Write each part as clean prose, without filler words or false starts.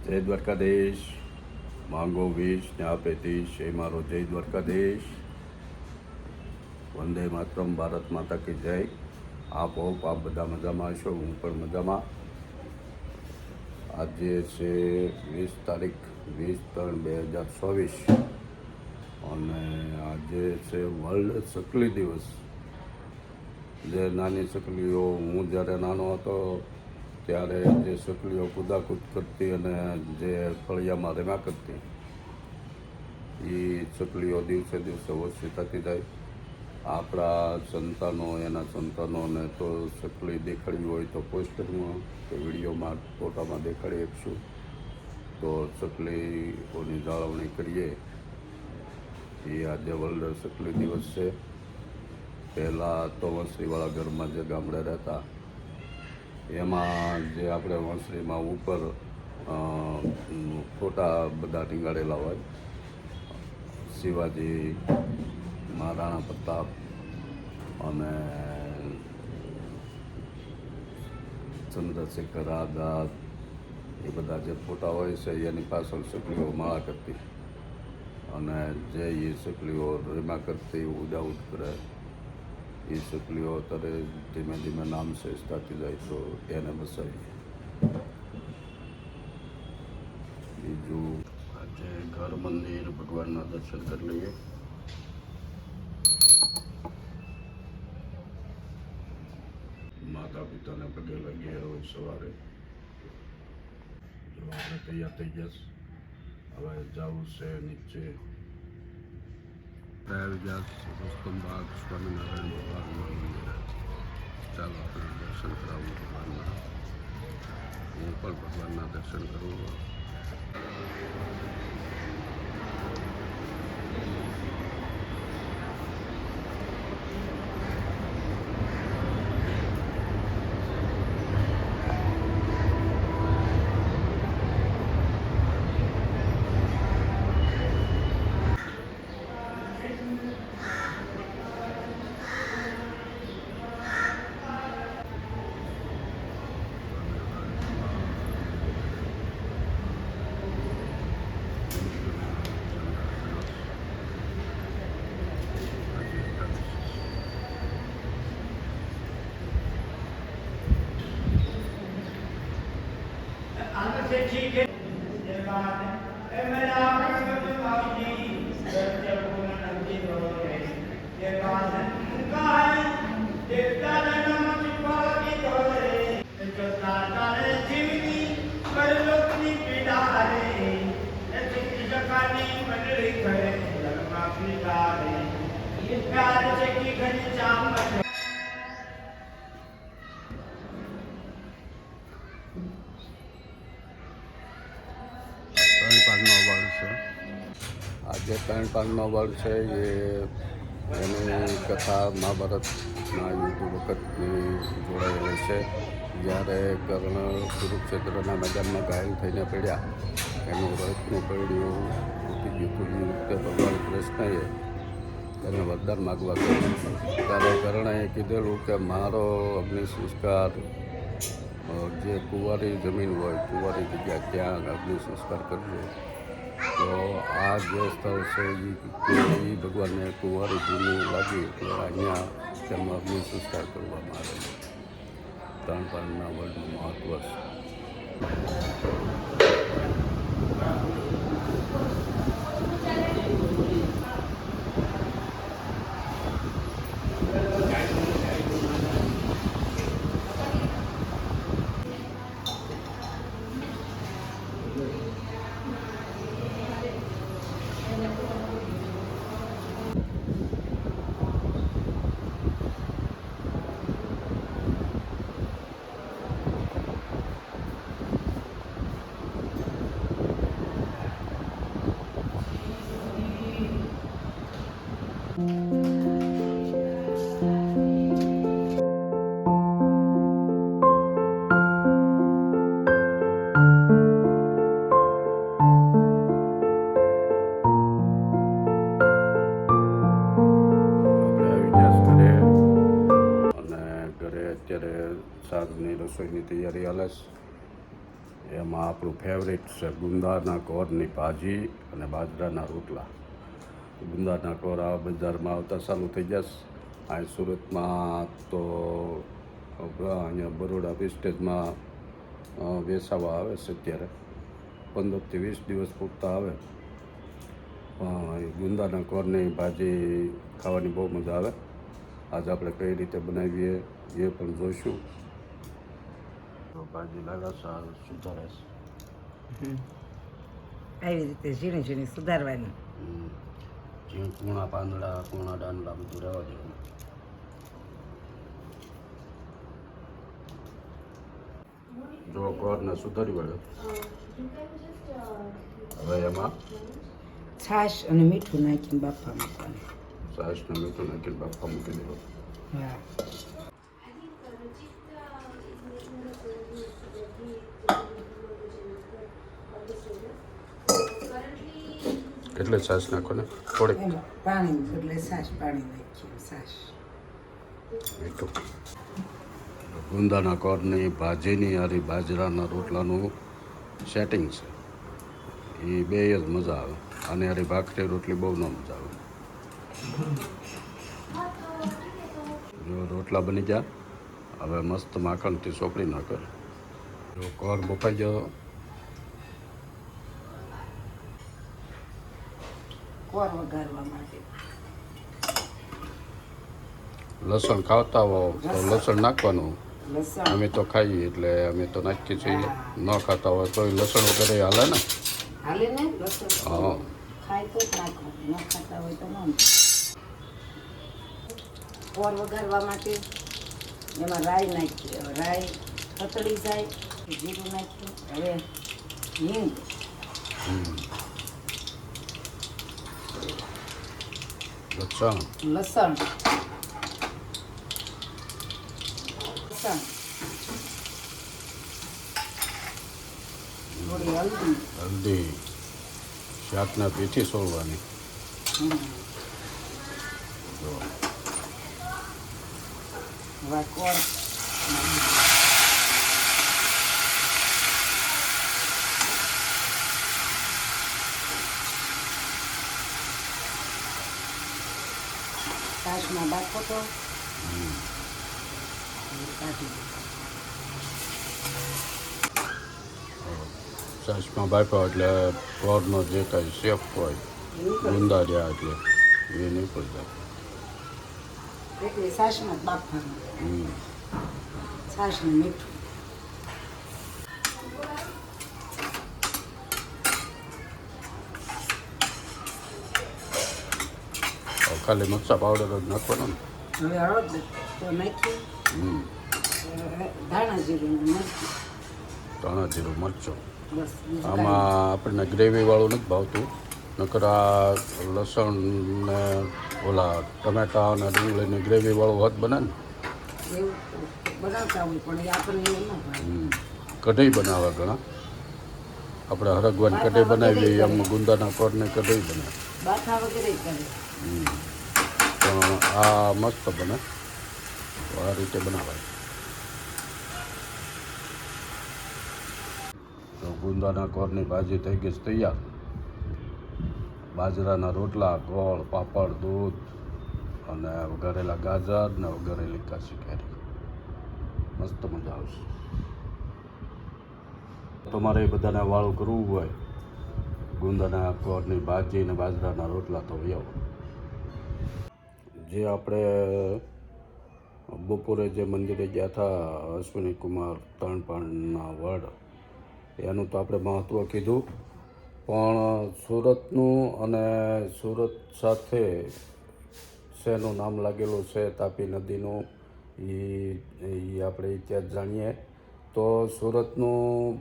જય દ્વારકાધીશ. માંગો 20 ને આપે 30 એ મારો જય દ્વારકાધીશ. વંદે માતરમ. ભારત માતા કી જય. આપ બધા મજામાં હશો, હું પણ મજામાં. આજે છે 20 તારીખ 20/3/2024 અને આજે છે વર્લ્ડ ચકલી દિવસ. જે નાની ચકલીઓ, હું જ્યારે નાનો હતો ત્યારે જે ચકલીઓ કૂદાકૂદ કરતી અને જે ફળિયામાં રમ્યા કરતી, એ ચકલીઓ દિવસે દિવસે ઓછી થતી જાય. આપણા સંતાનો, એના સંતાનોને તો ચકલી દેખાડવી હોય તો પોસ્ટરમાં કે વિડીયોમાં, ફોટામાં દેખાડી આપીશું. તો ચકલીઓની જાળવણી કરીએ. એ આજે વર્લ્ડ ચકલી દિવસ છે. પહેલાં તો વંસળીવાળા ઘરમાં જે ગામડે રહેતા, એમાં જે આપણે વંસળીમાં ઉપર ફોટા બધા ટીંગાડેલા હોય. શિવાજી, મહારાણા પ્રતાપ અને ચંદ્રશેખર આઝાદ, એ બધા જે ફોટા હોય છે એની પાછળ ચકલીઓ માળા કરતી અને જે એ ચકલીઓ રમ્યા કરતી, ઉડાઉડ કરે, એ ચકલીઓ અત્યારે ધીમે ધીમે નામ શેષ થતી જાય. તો એને બચાવીએ. બીજું, આજે ઘર, મંદિર, ભગવાનના દર્શન કરી લઈએ. માતા પિતાને પગે લાગીએ રોજ સવારે. જો આપણે તૈયાર થઈ જશે. હવે જવું છે નીચે. આવી ગયા રૂસ્તમબાગ સ્વામિનારાયણ ભગવાનના મંદિરે. ચાલો આપણે દર્શન કરાવું ભગવાનના. હું પણ ભગવાનના દર્શન કરું. ठीक है। આજે 3 પાનનો વડ છે. એની કથા મહાભારતના યુદ્ધ વખતની જોડાયેલી છે. જ્યારે કર્ણ કુરુક્ષેત્રના મેદાનમાં ઘાયલ થઈને પડ્યા, એનું રથનું પૈડું તૂટી ગયું હતું. એ વખતે ભગવાન કૃષ્ણએ એને વરદાન માગવા કહ્યું. ત્યારે કર્ણએ કીધેલું કે મારો અગ્નિ સંસ્કાર જે કુંવારી જમીન હોય, કુંવારી જગ્યા, ત્યાં અગ્નિ સંસ્કાર કરજો. તો આ જે સ્થળ છે એ ભગવાનને કુંવારી ભૂમિ લાગી, એટલે અહીંયા તેમનો અગ્નિ સંસ્કાર કરવામાં આવે છે. 3 પાનના વડનું મહત્વ છે. અત્યારે સાંજની રસોઈની તૈયારી હાલે છે. એમાં આપણું ફેવરિટ છે ગુંદાના કોરની ભાજી અને બાજરાના રોટલા. ગુંદાના કોર આ બજારમાં આવતા ચાલુ થઈ જશે. અહીં સુરતમાં તો અહીંયા બરોડા વિસ્ટેજમાં વેચાવા આવે છે અત્યારે 15થી 20 દિવસ પૂરતા આવે. ગુંદાના કોરની ભાજી ખાવાની બહુ મજા આવે. આજે આપણે કઈ રીતે બનાવીએ એ પણ જોઈશું. તો ભાજી લાવ્યા સુધારે છે. આવી રીતે ઝીણી ઝીણી સુધારવાની. ઝીણ કૂણા પાંદડા કૂણા ડાંડલા બધું રહેવા દેવાનું. જો કોરને સુધારી વળ્યો. હવે એમાં છાશ અને મીઠું નાખીને બાફવા મૂકવાનું. છાશ ને મીઠું નાખીને બાફવા મૂકી દેવાનું. હા, કેટલી છાશ નાખો ને? થોડીક એમાં પાણી એટલે છાશ પાણી નાખીએ. છાશ મીઠું. ગુંદાના કોરની ભાજીની હારી બાજરાના રોટલાનું સેટિંગ છે. એ બે જ મજા આવે. અને હારી ભાખરી રોટલી બહુ ન મજા આવે. જો રોટલા બની ગયા. હવે મસ્ત માખણથી સોપડી નાખે. જો કોર બફાઈ ગયો. કોર વઘારવા માટે લસણ ખાતા હો તો લસણ નાખવાનું. લસણ અમે તો ખાઈએ એટલે અમે તો નાખીએ છીએ. ન ખાતા હોય તો લસણ વગેરે હાલે ને. હાલે ને લસણ હા. ખાય તો જ નાખવાનું, ન ખાતા હોય તો ન. કોર વઘારવા માટે એમાં રાઈ નાખીએ. હવે રાઈ તતડી જાય જીરું નાખ્યું. હવે હિંગ, લસણ લસણ થોડી હલ્દી. હલ્દી શાકના પીઠી સોળવાની. જો હવે કોર છાશમાં બાફો તો કાઢી દો. છાશમાં બાફ્યો એટલે કોરનો જે કાંઈ શેપ હોય ગુંદા રહ્યા એટલે એ નહીં પડતા. એટલે છાશમાં જ બાફવાનું. છાશ ને મીઠું. ખાલી મરચાં પાવડર જ નાખવાનો ને. હવે હળદ તો નાખી. ધાણા જીરું ને મરચું. ધાણા જીરું મરચું. બસ બીજું આમાં આપણને ગ્રેવીવાળું નથી ભાવતું. નકર આ લસણ ને ઓલા ટમેટા અને ડુંગળીની ગ્રેવીવાળું હોત બને ને. કાંઈ એવું બનાવતા હોય પણ એ આપણને એવું ન ભાવે. કઢી બનાવે ઘણા. આપણે હરગવાની કઢી બનાવીએ એમ ગુંદાના કોરની કઢી બનાવે. બાફા વગેરે કરે. પણ આ મસ્ત બને. તો આ રીતે બનાવાય. તો ગુંદાના કોરની ભાજી થઈ ગઈ છે તૈયાર. બાજરાના રોટલા, ગોળ, પાપડ, દૂધ અને વઘારેલા ગાજર ને વઘારેલી કાચી કેરી. મસ્ત મજા આવશે. તમારે એ બધાને વાળું કરવું હોય ગુંદાના કોરની ભાજી અને બાજરાના રોટલા તો આવો. જે આપણે બપોરે જે મંદિરે ગયા હતા અશ્વિની કુમાર તણપાણના વડ એનું તો આપણે મહત્ત્વ કીધું. પણ સુરતનું અને સુરત સાથે શેનું નામ લાગેલું છે તાપી નદીનું એ આપણે ઇતિહાસ જાણીએ તો સુરતનું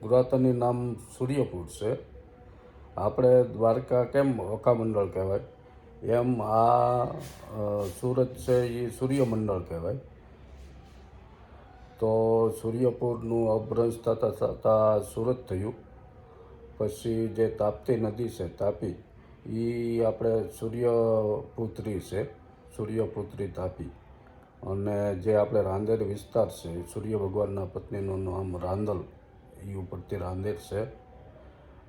પુરાતન નામ સૂર્યપુર છે. આપણે દ્વારકા કેમ ઓખામંડળ કહેવાય એમ આ સુરત છે એ સૂર્યમંડળ કહેવાય. તો સૂર્યપુરનું અપભ્રંશ થતાં થતાં સુરત થયું. પછી જે તાપતી નદી છે તાપી એ આપણે સૂર્યપુત્રી છે, સૂર્યપુત્રી તાપી. અને જે આપણે રાંદેર વિસ્તાર છે સૂર્ય ભગવાનના પત્નીનું નામ રાંદલ એ ઉપરથી રાંદેર છે.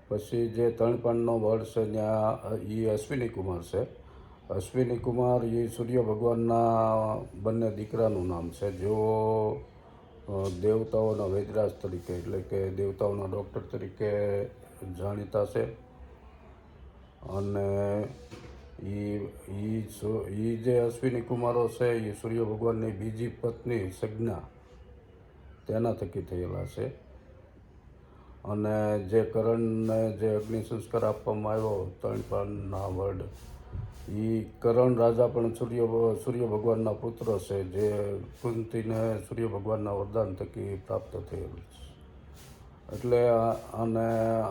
પછી જે તણપાણનો વડ છે ત્યાં એ અશ્વિની કુમાર છે. અશ્વિની કુમાર એ સૂર્ય ભગવાનના બંને દીકરાનું નામ છે, જેઓ દેવતાઓના વૈદરાજ તરીકે એટલે કે દેવતાઓના ડૉક્ટર તરીકે જાણીતા છે. અને એ જે અશ્વિની કુમારો છે એ સૂર્ય ભગવાનની બીજી પત્ની સજ્ઞા તેના થકી થયેલા છે. અને જે કરણને જે અગ્નિ સંસ્કાર આપવામાં આવ્યો તણપાણના વડ, એ કરણ રાજા પણ સૂર્ય ભગવાનના પુત્ર છે, જે કુંતીને સૂર્ય ભગવાનના વરદાન થકી પ્રાપ્ત થયેલું છે. એટલે અને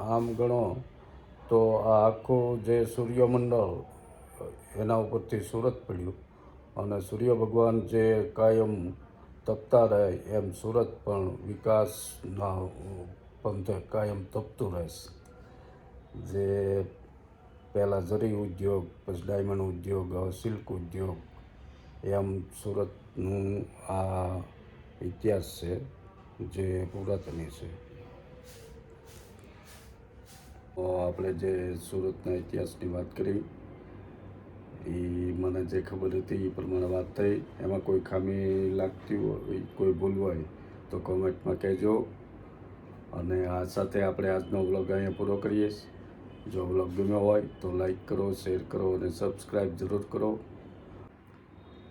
આમ ગણો તો આ આખું જે સૂર્યમંડળ એના ઉપરથી સુરત પડ્યું, અને સૂર્ય ભગવાન જે કાયમ તપતા રહે એમ સુરત પણ વિકાસના પંથે કાયમ તપતું રહેશે. જે પહેલાં ઝરી ઉદ્યોગ, પછી ડાયમંડ ઉદ્યોગ, હવે સિલ્ક ઉદ્યોગ, એમ સુરતનું આ ઇતિહાસ છે જે પુરાતની છે. આપણે જે સુરતના ઇતિહાસની વાત કરી એ મને જે ખબર હતી એ પ્રમાણે વાત થઈ. એમાં કોઈ ખામી લાગતી હોય, કોઈ ભૂલ હોય તો કોમેન્ટમાં કહેજો. અને આ સાથે આપણે આજનો વ્લોગ અહીંયા પૂરો કરીએ. જો વ્લોગ ગમ્યો હોય તો લાઈક કરો, શેર કરો અને સબસ્ક્રાઈબ જરૂર કરો.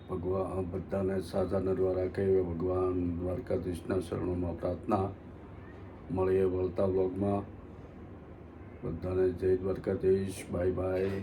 ભગવાન બધાને સાજા નરવા રાખે એવા ભગવાન દ્વારકાધીશના શરણોમાં પ્રાર્થના. મળીએ વળતા વ્લોગમાં. બધાને જય દ્વારકાધીશ. Bye bye.